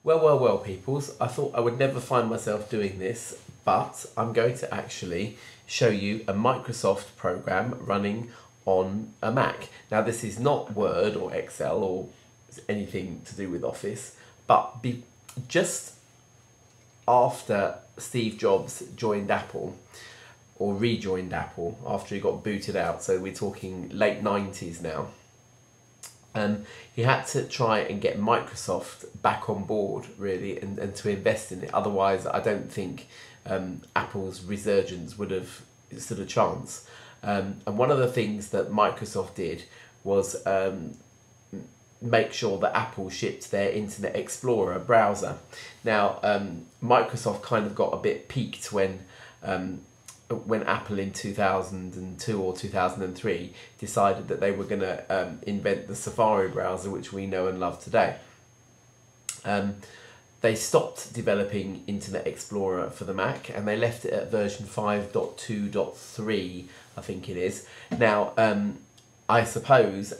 Well, peoples. I thought I would never find myself doing this, but I'm going to actually show you a Microsoft program running on a Mac. Now, this is not Word or Excel or anything to do with Office, but just after Steve Jobs joined Apple, or rejoined Apple after he got booted out, so we're talking late 90s now, he had to try and get Microsoft back on board, really, and to invest in it. Otherwise, I don't think Apple's resurgence would have stood a chance. And one of the things that Microsoft did was make sure that Apple shipped their Internet Explorer browser. Now, Microsoft kind of got a bit peaked when Apple in 2002 or 2003 decided that they were going to invent the Safari browser, which we know and love today. They stopped developing Internet Explorer for the Mac and they left it at version 5.2.3, I think it is. Now, I suppose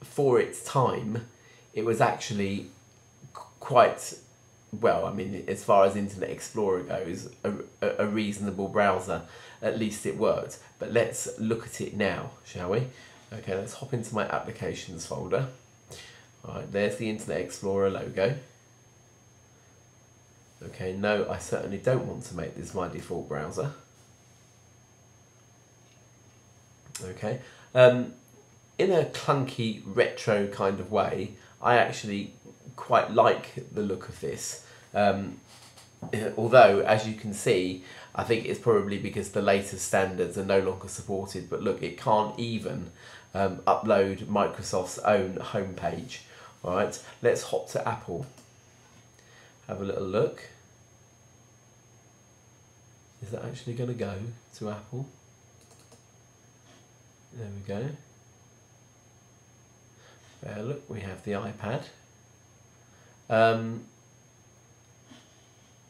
for its time, it was actually quite, well, I mean, as far as Internet Explorer goes, a reasonable browser. At least it worked. But let's look at it now, shall we? Okay, let's hop into my applications folder. All right, there's the Internet Explorer logo. Okay, no, I certainly don't want to make this my default browser. Okay, in a clunky retro kind of way, I actually quite like the look of this. Although, as you can see, I think it's probably because the latest standards are no longer supported, but look, it can't even upload Microsoft's own homepage. All right, let's hop to Apple. Have a little look. Is that actually going to go to Apple? There we go. There, look, we have the iPad.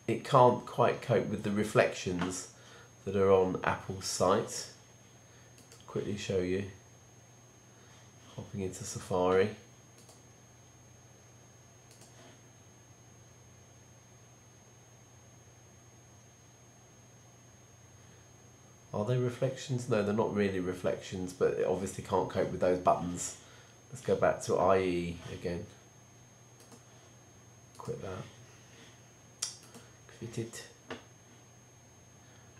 It can't quite cope with the reflections that are on Apple's site. I'll quickly show you. Hopping into Safari. Are they reflections? No, they're not really reflections, but it obviously can't cope with those buttons. Let's go back to IE again. Quit that. Quit it.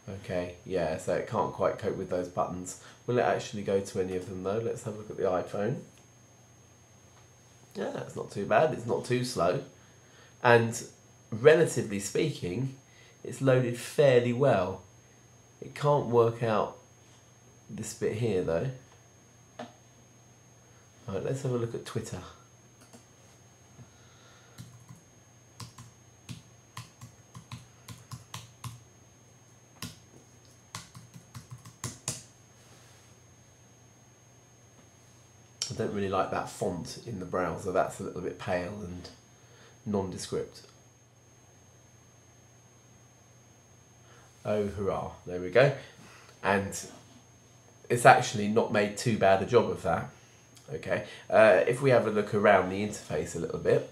Okay, yeah, so it can't quite cope with those buttons. Will it actually go to any of them though? Let's have a look at the iPhone. Yeah, it's not too bad. It's not too slow. And relatively speaking, it's loaded fairly well. It can't work out this bit here though. Alright, let's have a look at Twitter. I don't really like that font in the browser. That's a little bit pale and nondescript. Oh hurrah, there we go. And it's actually not made too bad a job of that. Okay, if we have a look around the interface a little bit,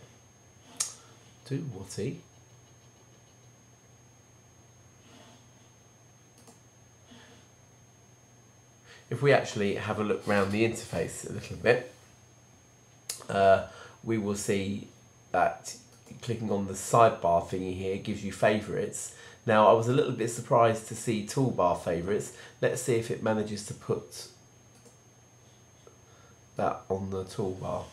if we actually have a look around the interface a little bit, we will see that clicking on the sidebar thingy here gives you favourites. Now, I was a little bit surprised to see toolbar favourites. Let's see if it manages to put that on the toolbar.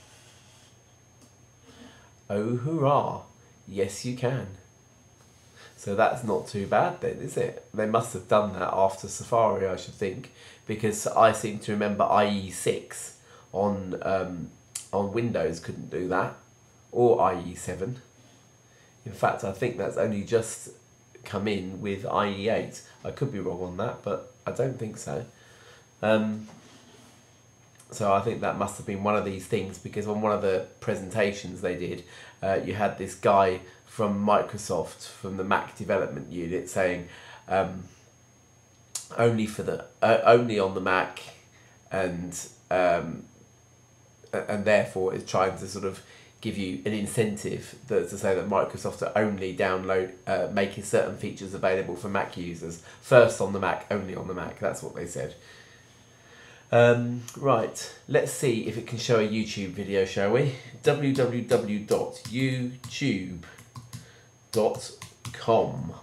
Oh hurrah, yes you can. So that's not too bad then, is it? They must have done that after Safari, I should think, because I seem to remember IE6 on Windows couldn't do that, or IE7. In fact, I think that's only just come in with IE8. I could be wrong on that, but I don't think so. So I think that must have been one of these things, because on one of the presentations they did, you had this guy from Microsoft, from the Mac development unit, saying only on the Mac, and therefore is trying to sort of give you an incentive to say that Microsoft are only making certain features available for Mac users. First on the Mac, only on the Mac. That's what they said. Right, let's see if it can show a YouTube video, shall we? www.youtube.com.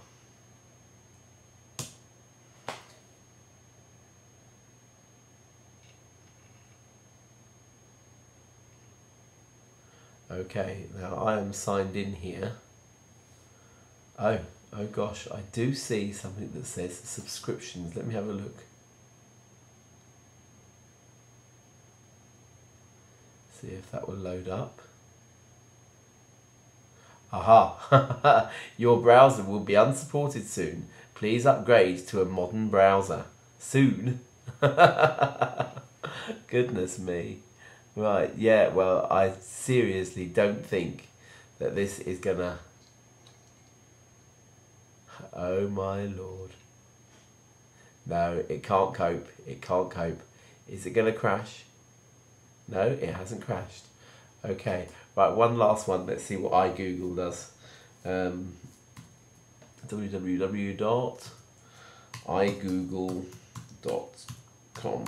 Okay, now I am signed in here. Oh gosh, I do see something that says subscriptions. Let me have a look. See if that will load up. Aha! Your browser will be unsupported soon. Please upgrade to a modern browser. Soon? Goodness me. Right, yeah, well, I seriously don't think that this is gonna... Oh my lord. No, it can't cope. It can't cope. Is it gonna crash? No, it hasn't crashed. Okay, right, one last one. Let's see what iGoogle does. www.igoogle.com.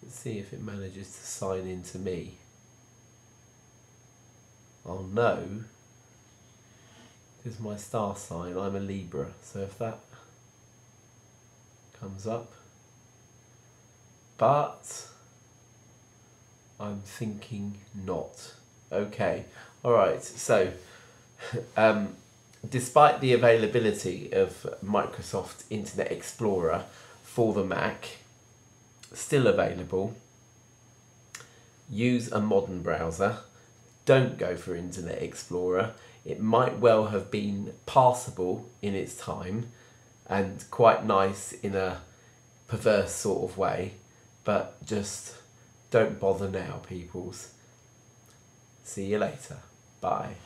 Let's see if it manages to sign into me. Oh no. Because my star sign, I'm a Libra, so if that comes up, but I'm thinking not. Okay, alright, so despite the availability of Microsoft Internet Explorer for the Mac, still available, use a modern browser, don't go for Internet Explorer. It might well have been passable in its time and quite nice in a perverse sort of way, but just don't bother now, peoples. See you later. Bye.